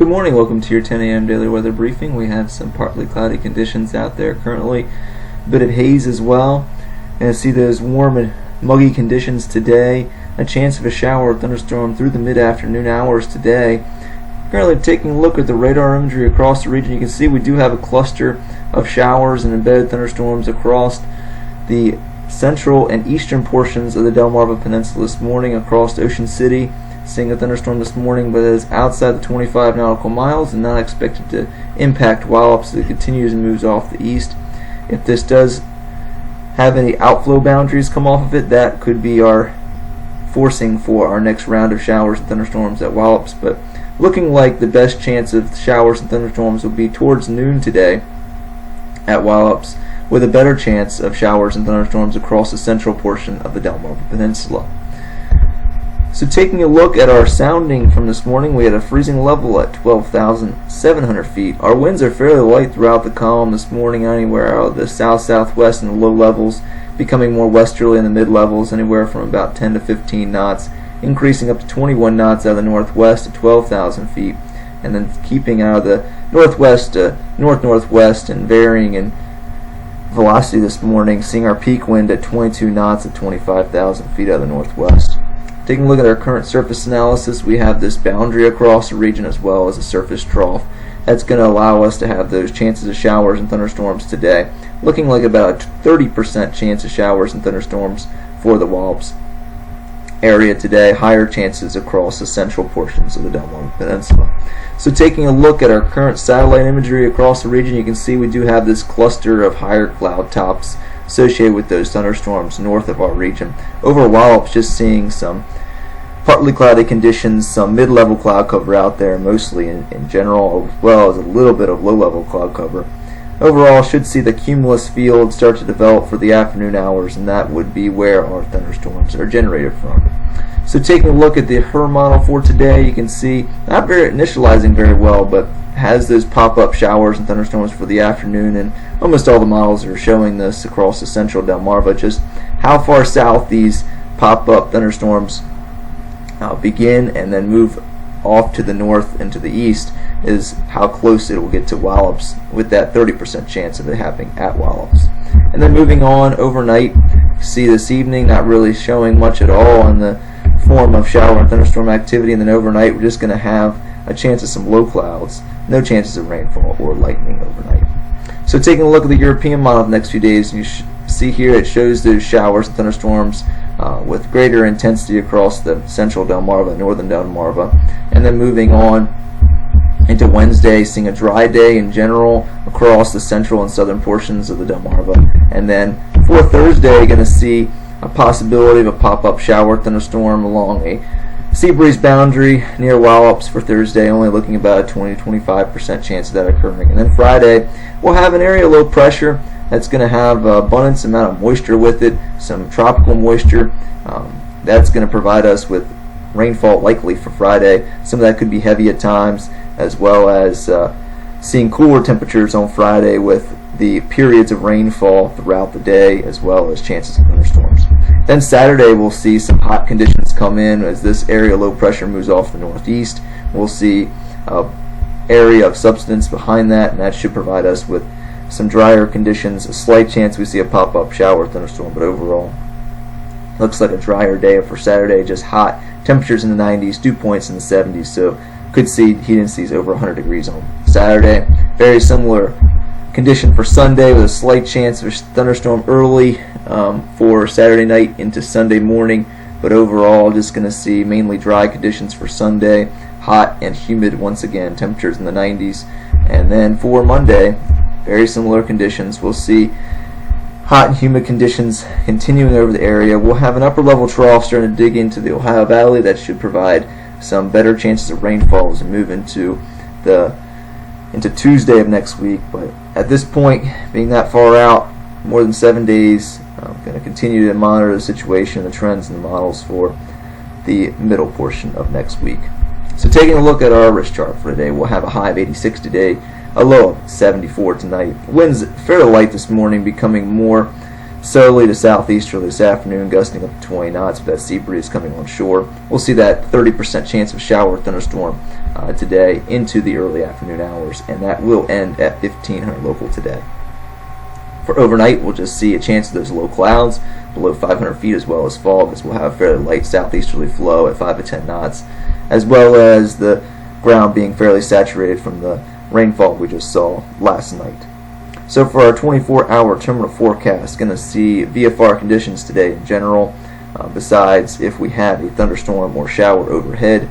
Good morning, welcome to your 10 a.m. daily weather briefing. We have some partly cloudy conditions out there currently, a bit of haze as well. And see those warm and muggy conditions today, a chance of a shower or thunderstorm through the mid-afternoon hours today. Currently taking a look at the radar imagery across the region, you can see we do have a cluster of showers and embedded thunderstorms across the central and eastern portions of the Delmarva Peninsula this morning, across Ocean City. Seeing a thunderstorm this morning, but it is outside the 25 nautical miles and not expected to impact Wallops as it continues and moves off the east. If this does have any outflow boundaries come off of it, that could be our forcing for our next round of showers and thunderstorms at Wallops. But looking like the best chance of showers and thunderstorms will be towards noon today at Wallops, with a better chance of showers and thunderstorms across the central portion of the Delmarva Peninsula. So taking a look at our sounding from this morning, we had a freezing level at 12,700 feet. Our winds are fairly light throughout the column this morning, anywhere out of the south-southwest in the low levels, becoming more westerly in the mid-levels, anywhere from about 10 to 15 knots, increasing up to 21 knots out of the northwest at 12,000 feet, and then keeping out of the northwest to north-northwest and varying in velocity this morning, seeing our peak wind at 22 knots at 25,000 feet out of the northwest. Taking a look at our current surface analysis, we have this boundary across the region as well as a surface trough. That's going to allow us to have those chances of showers and thunderstorms today. Looking like about a 30% chance of showers and thunderstorms for the Wallops area today. Higher chances across the central portions of the Delmarva Peninsula. So taking a look at our current satellite imagery across the region, you can see we do have this cluster of higher cloud tops associated with those thunderstorms north of our region. Over Wallops, just seeing some partly cloudy conditions, some mid-level cloud cover out there, mostly in general, as well as a little bit of low-level cloud cover. Overall, should see the cumulus field start to develop for the afternoon hours, and that would be where our thunderstorms are generated from. So taking a look at the HRRR model for today, you can see not very initializing very well, but has those pop-up showers and thunderstorms for the afternoon, and almost all the models are showing this across the central Delmarva. Just how far south these pop-up thunderstorms begin and then move off to the north and to the east is how close it will get to Wallops, with that 30% chance of it happening at Wallops. And then moving on overnight, see this evening not really showing much at all in the form of shower and thunderstorm activity, and then overnight we're just going to have a chance of some low clouds, no chances of rainfall or lightning overnight. So taking a look at the European model the next few days, you see here it shows those showers and thunderstorms with greater intensity across the central Delmarva, northern Delmarva, and then moving on into Wednesday, seeing a dry day in general across the central and southern portions of the Delmarva, and then for Thursday, going to see a possibility of a pop-up shower thunderstorm along a sea breeze boundary near Wallops for Thursday, only looking about a 20-25% chance of that occurring. And then Friday, we'll have an area of low pressure that's going to have abundance amount of moisture with it, some tropical moisture. That's going to provide us with rainfall likely for Friday. Some of that could be heavy at times, as well as seeing cooler temperatures on Friday with the periods of rainfall throughout the day, as well as chances of thunderstorms. Then Saturday we'll see some hot conditions come in as this area of low pressure moves off the northeast. We'll see an area of subsidence behind that, and that should provide us with some drier conditions. A slight chance we see a pop-up shower thunderstorm, but overall looks like a drier day for Saturday, just hot. Temperatures in the 90s, dew points in the 70s, so could see heat indices over 100 degrees on Saturday. Very similar condition for Sunday, with a slight chance of a thunderstorm early for Saturday night into Sunday morning, but overall just going to see mainly dry conditions for Sunday, hot and humid once again, temperatures in the 90s. And then for Monday, very similar conditions. We'll see hot and humid conditions continuing over the area. We'll have an upper level trough starting to dig into the Ohio Valley that should provide some better chances of rainfall as we move into Tuesday of next week. But at this point, being that far out, more than 7 days, I'm going to continue to monitor the situation, the trends, and the models for the middle portion of next week. So taking a look at our risk chart for today, we'll have a high of 86 today, a low of 74 tonight. Winds fairly light this morning, becoming more Southerly to southeasterly this afternoon, gusting up to 20 knots with that sea breeze coming on shore. We'll see that 30% chance of shower or thunderstorm today into the early afternoon hours, and that will end at 1500 local today. For overnight, we'll just see a chance of those low clouds below 500 feet as well as fog, as we'll have fairly light southeasterly flow at 5 to 10 knots, as well as the ground being fairly saturated from the rainfall we just saw last night. So for our 24-hour terminal forecast, going to see VFR conditions today in general, besides if we have a thunderstorm or shower overhead,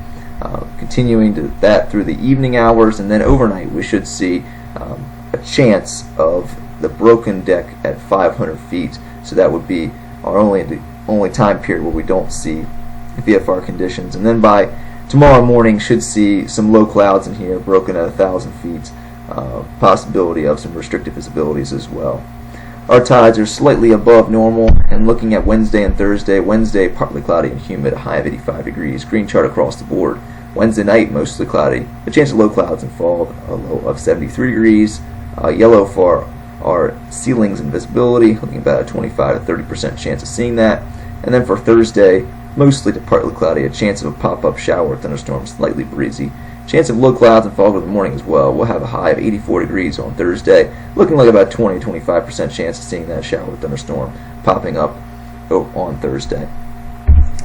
continuing to that through the evening hours, and then overnight we should see a chance of the broken deck at 500 feet. So that would be our only time period where we don't see VFR conditions. And then by tomorrow morning should see some low clouds in here, broken at 1,000 feet. Possibility of some restricted visibilities as well. Our tides are slightly above normal, and looking at Wednesday and Thursday, Wednesday partly cloudy and humid, a high of 85 degrees, green chart across the board. Wednesday night mostly cloudy, a chance of low clouds and fog, a low of 73 degrees. Yellow for our ceilings and visibility, looking about a 25 to 30% chance of seeing that. And then for Thursday, mostly to partly cloudy, a chance of a pop-up shower, thunderstorm, slightly breezy. Chance of low clouds and fog in the morning as well. We'll have a high of 84 degrees on Thursday, looking like about 20-25% chance of seeing that shower thunderstorm popping up on Thursday.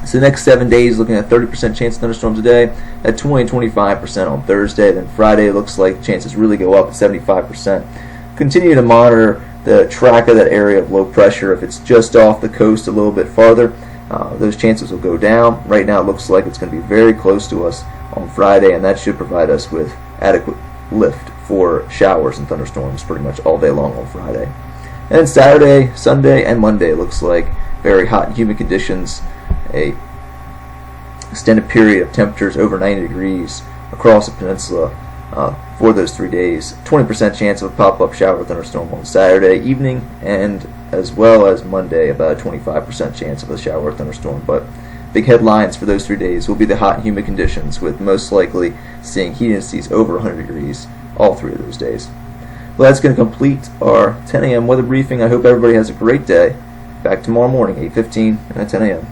So the next 7 days, looking at 30% chance of thunderstorms a day, at 20-25% on Thursday. Then Friday looks like chances really go up at 75%. Continue to monitor the track of that area of low pressure. If it's just off the coast a little bit farther, those chances will go down. Right now it looks like it's going to be very close to us on Friday, and that should provide us with adequate lift for showers and thunderstorms pretty much all day long on Friday. And then Saturday, Sunday, and Monday looks like very hot and humid conditions, a extended period of temperatures over 90 degrees across the peninsula for those 3 days. 20% chance of a pop-up shower thunderstorm on Saturday evening, and as well as Monday, about a 25% chance of a shower thunderstorm. But big headlines for those 3 days will be the hot and humid conditions, with most likely seeing heat indices over 100 degrees all 3 of those days. Well, that's going to complete our 10 a.m. weather briefing. I hope everybody has a great day. Back tomorrow morning, 8:15 and at 10 a.m.